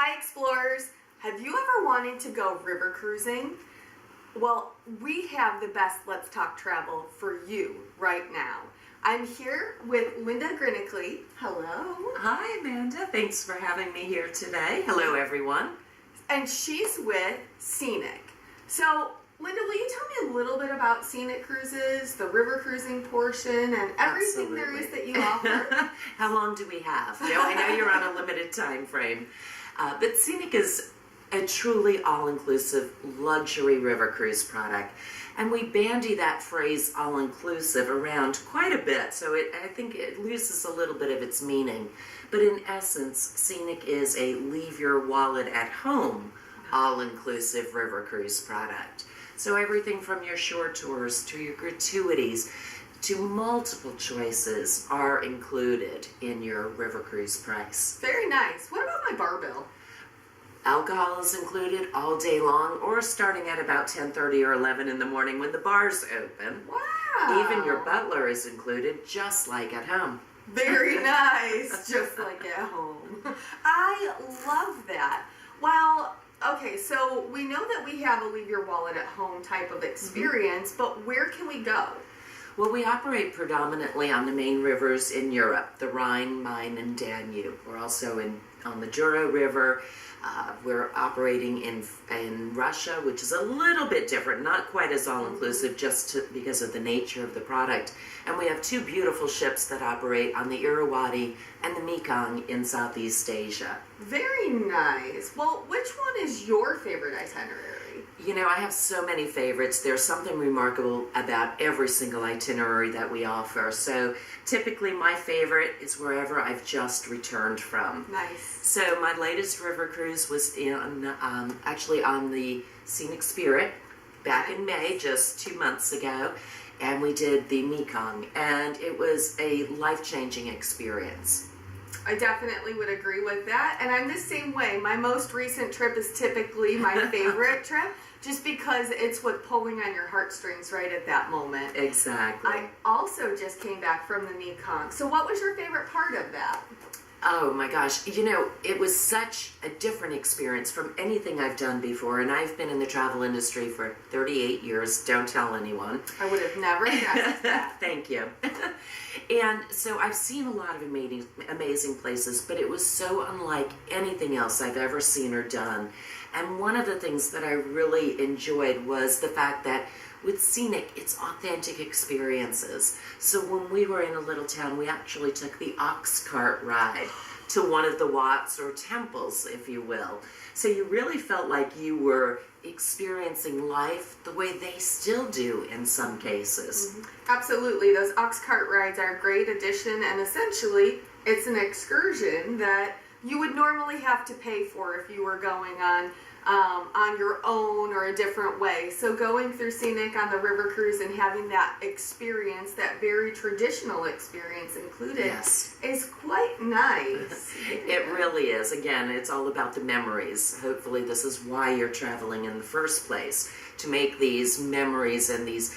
Hi explorers, have you ever wanted to go river cruising? Well, we have the best Let's Talk Travel for you right now. I'm here with Linda Gruneklee. Hello. Hi Amanda, thanks for having me here today. Hello everyone. And she's with Scenic. So Linda, will you tell me a little bit about Scenic Cruises, the river cruising portion, and everything Absolutely. there is that you offer? How long do we have? I know you're on a limited time frame, but Scenic is a truly all-inclusive luxury river cruise product. And we bandy that phrase all-inclusive around quite a bit, so I think it loses a little bit of its meaning. But in essence, Scenic is a leave-your-wallet-at-home all-inclusive river cruise product. So everything from your shore tours to your gratuities to multiple choices are included in your river cruise price. Very nice. What about my bar bill? Alcohol is included all day long, or starting at about 10:30 or 11 in the morning when the bar's open. Wow. Even your butler is included, just like at home. Very nice, just like at home. I love that. Well, okay, so we know that we have a leave your wallet at home type of experience, but where can we go? Well, we operate predominantly on the main rivers in Europe, the Rhine, Main, and Danube. We're also on the Douro River. We're operating in Russia, which is a little bit different, not quite as all-inclusive, because of the nature of the product. And we have two beautiful ships that operate on the Irrawaddy and the Mekong in Southeast Asia. Very nice. Well, which one is your favorite itinerary? I have so many favorites. There's something remarkable about every single itinerary that we offer. So typically my favorite is wherever I've just returned from. Nice. So my latest river cruise was actually on the Scenic Spirit back in May, just 2 months ago. And we did the Mekong, and it was a life-changing experience. I definitely would agree with that, and I'm the same way. My most recent trip is typically my favorite trip, just because it's what pulling on your heartstrings right at that moment. Exactly. I also just came back from the Mekong. So what was your favorite part of that? Oh my gosh, it was such a different experience from anything I've done before, and I've been in the travel industry for 38 years, don't tell anyone. I would have never guessed that. Thank you. And so I've seen a lot of amazing places, but it was so unlike anything else I've ever seen or done. And one of the things that I really enjoyed was the fact that with Scenic, it's authentic experiences. So when we were in a little town, we actually took the ox cart ride to one of the watts or temples, if you will. So you really felt like you were experiencing life the way they still do in some cases. Absolutely. Those ox cart rides are a great addition, and essentially it's an excursion that you would normally have to pay for if you were going on your own or a different way. So going through Scenic on the river cruise and having that experience, that very traditional experience included, yes, is quite nice. It really is. Again, it's all about the memories. Hopefully this is why you're traveling in the first place, to make these memories and these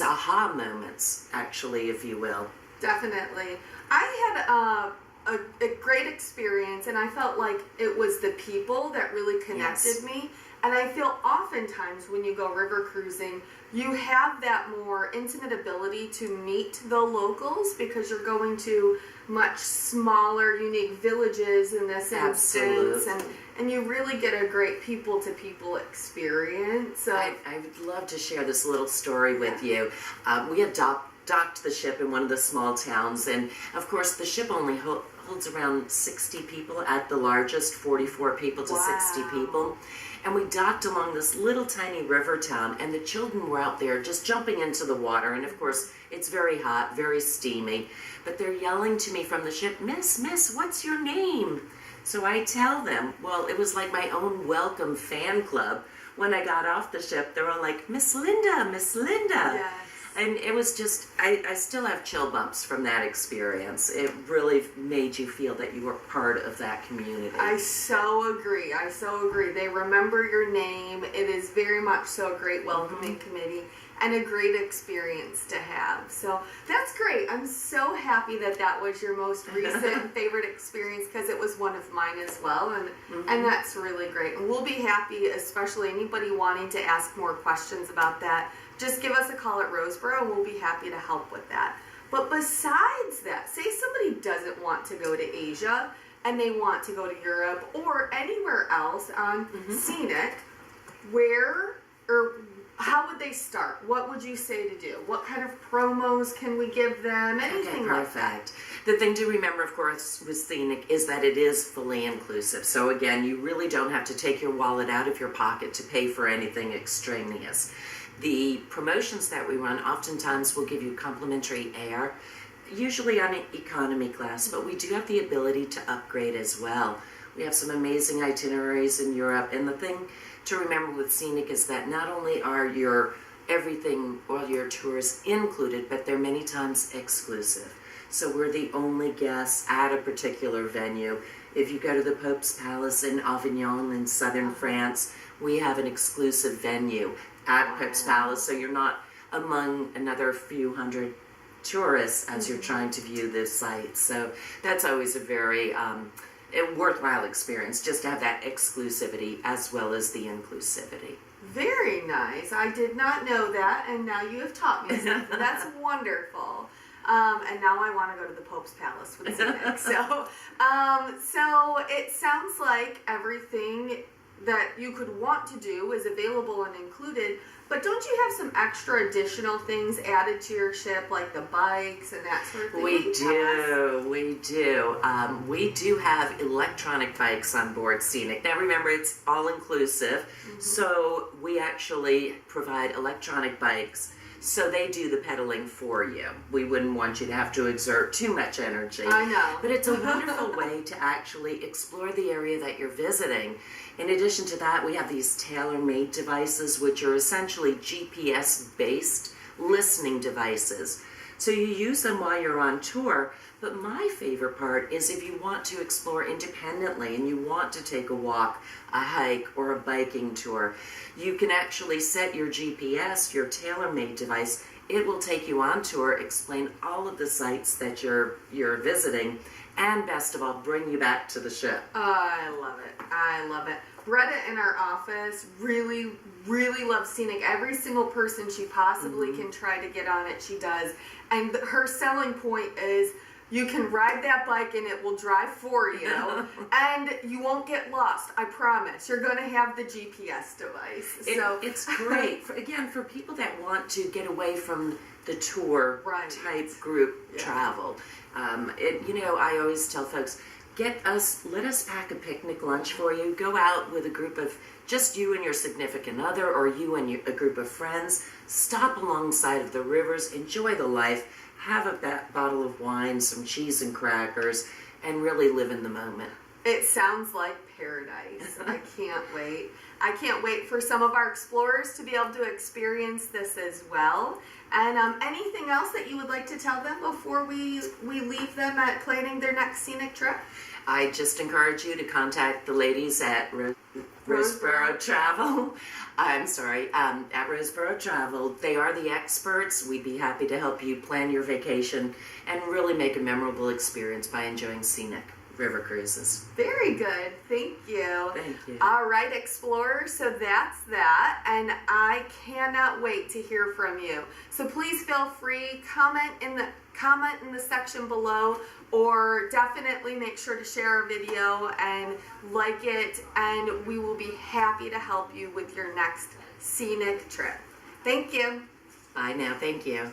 aha moments, actually, if you will. Definitely. I had a great experience, and I felt like it was the people that really connected me. And I feel oftentimes when you go river cruising, you have that more intimate ability to meet the locals because you're going to much smaller, unique villages in this instance, and you really get a great people-to-people experience. So I would love to share this little story with you. We had docked the ship in one of the small towns, and of course the ship only holds around 60 people at the largest, 44 people to 60 people. And we docked along this little tiny river town, and the children were out there just jumping into the water. And of course, it's very hot, very steamy. But they're yelling to me from the ship, Miss, what's your name? So I tell them, well, it was like my own welcome fan club. When I got off the ship, they were all like, Miss Linda, Miss Linda. Yes. And it was just, I still have chill bumps from that experience. It really made you feel that you were part of that community. I so agree. They remember your name. It is very much so a great welcoming committee. and a great experience to have. So that's great. I'm so happy that that was your most recent and favorite experience, because it was one of mine as well, and that's really great. And we'll be happy, especially anybody wanting to ask more questions about that, just give us a call at Roseborough and we'll be happy to help with that. But besides that, say somebody doesn't want to go to Asia and they want to go to Europe or anywhere else on Scenic, where or how would they start? What would you say to do? What kind of promos can we give them? Anything like that? The thing to remember, of course, with Scenic is that it is fully inclusive. So again, you really don't have to take your wallet out of your pocket to pay for anything extraneous. The promotions that we run oftentimes will give you complimentary air, usually on an economy class, but we do have the ability to upgrade as well. We have some amazing itineraries in Europe, and the thing to remember with Scenic is that not only are your everything, all your tours included, but they're many times exclusive. So we're the only guests at a particular venue. If you go to the Pope's Palace in Avignon in southern France, we have an exclusive venue at Pope's Palace, so you're not among another few hundred tourists as you're trying to view this site. So that's always a very worthwhile experience, just to have that exclusivity as well as the inclusivity. Very nice. I did not know that, and now you have taught me something. That's wonderful. And now I want to go to the Pope's Palace with Scenic. So it sounds like everything that you could want to do is available and included, but don't you have some extra additional things added to your ship, like the bikes and that sort of thing? We do. We do have electronic bikes on board Scenic. Now remember, it's all inclusive, so we actually provide electronic bikes. So they do the pedaling for you. We wouldn't want you to have to exert too much energy. I know. But it's a wonderful way to actually explore the area that you're visiting. In addition to that, we have these tailor-made devices, which are essentially GPS-based listening devices. So you use them while you're on tour. But my favorite part is if you want to explore independently and you want to take a walk, a hike, or a biking tour, you can actually set your GPS, your tailor-made device. It will take you on tour, explain all of the sites that you're visiting, and best of all, bring you back to the ship. Oh, I love it. I love it. Bretta in our office really, really loves Scenic. Every single person she possibly can try to get on it, she does. And her selling point is, you can ride that bike and it will drive for you, and you won't get lost. I promise. You're going to have the GPS device. It's great. For people that want to get away from the tour type group travel. I always tell folks, let us pack a picnic lunch for you. Go out with a group of just you and your significant other, or you and a group of friends. Stop alongside of the rivers. Enjoy the life. Have a bottle of wine, some cheese and crackers, and really live in the moment. It sounds like paradise. I can't wait. I can't wait for some of our explorers to be able to experience this as well. And anything else that you would like to tell them before we leave them at planning their next Scenic trip? I just encourage you to contact the ladies at Roseborough Travel. At Roseborough Travel. They are the experts. We'd be happy to help you plan your vacation and really make a memorable experience by enjoying Scenic river cruises. Very good. Thank you. Thank you. All right, explorers. So that's that. And I cannot wait to hear from you. So please feel free, comment in the section below, or definitely make sure to share a video and like it, and we will be happy to help you with your next Scenic trip. Thank you. Bye now. Thank you.